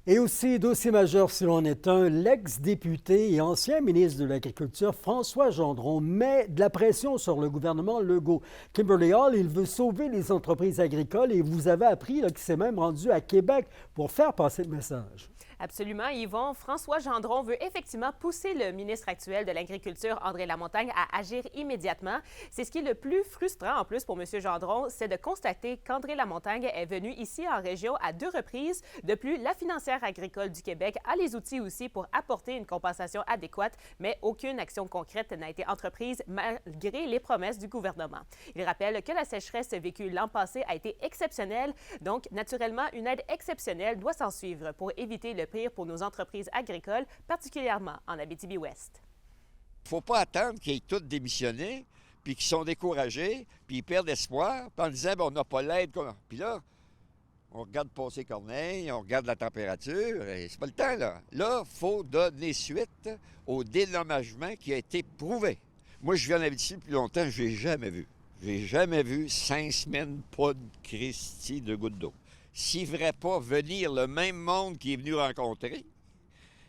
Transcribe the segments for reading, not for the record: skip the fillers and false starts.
Et aussi, dossier majeur s'il en est un, l'ex-député et ancien ministre de l'Agriculture François Gendron met de la pression sur le gouvernement Legault. Kimberly Hall, il veut sauver les entreprises agricoles et vous avez appris qu'il s'est même rendu à Québec pour faire passer le message. Absolument, Yvon. François Gendron veut effectivement pousser le ministre actuel de l'Agriculture, André Lamontagne, à agir immédiatement. C'est ce qui est le plus frustrant en plus pour M. Gendron, c'est de constater qu'André Lamontagne est venu ici en région à 2 reprises. De plus, la financière agricole du Québec a les outils aussi pour apporter une compensation adéquate, mais aucune action concrète n'a été entreprise malgré les promesses du gouvernement. Il rappelle que la sécheresse vécue l'an passé a été exceptionnelle, donc naturellement, une aide exceptionnelle doit s'en suivre pour éviter le pire pour nos entreprises agricoles, particulièrement en Abitibi-Ouest. Il ne faut pas attendre qu'ils aient tous démissionné, puis qu'ils sont découragés, puis ils perdent espoir, puis en disant on n'a pas l'aide. Puis là, on regarde passer Corneille, on regarde la température, et c'est pas le temps, là. Là, il faut donner suite au dédommagement qui a été prouvé. Moi, je viens en Abitibi depuis longtemps, je l'ai jamais vu. J'ai jamais vu 5 semaines, pas de Christie de goutte d'eau. S'il ne ferait pas venir le même monde qui est venu rencontrer,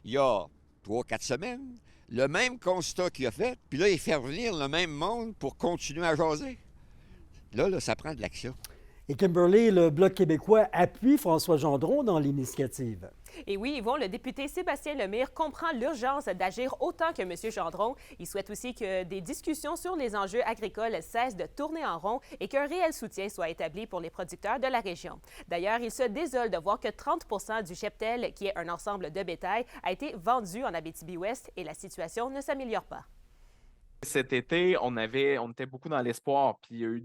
il y a 3-4 semaines, le même constat qu'il a fait, puis là, il fait revenir le même monde pour continuer à jaser. Là, ça prend de l'action. Et Kimberly, le Bloc québécois appuie François Gendron dans l'initiative. Et oui, Yvon, le député Sébastien Lemire comprend l'urgence d'agir autant que M. Gendron. Il souhaite aussi que des discussions sur les enjeux agricoles cessent de tourner en rond et qu'un réel soutien soit établi pour les producteurs de la région. D'ailleurs, il se désole de voir que 30 du cheptel, qui est un ensemble de bétail, a été vendu en Abitibi-Ouest et la situation ne s'améliore pas. Cet été, on était beaucoup dans l'espoir, puis il y a eu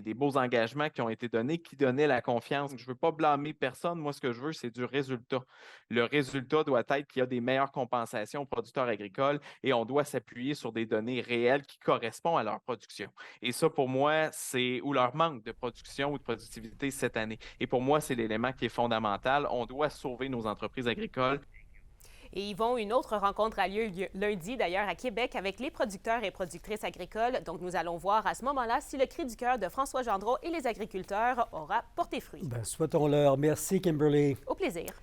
des beaux engagements qui ont été donnés, qui donnaient la confiance. Je ne veux pas blâmer personne. Moi, ce que je veux, c'est du résultat. Le résultat doit être qu'il y a des meilleures compensations aux producteurs agricoles et on doit s'appuyer sur des données réelles qui correspondent à leur production. Et ça, pour moi, ou leur manque de production ou de productivité cette année. Et pour moi, c'est l'élément qui est fondamental. On doit sauver nos entreprises agricoles. Et Yvon, une autre rencontre a lieu lundi d'ailleurs à Québec avec les producteurs et productrices agricoles. Donc nous allons voir à ce moment-là si le cri du cœur de François Gendron et les agriculteurs aura porté fruit. Souhaitons-leur. Merci, Kimberly. Au plaisir.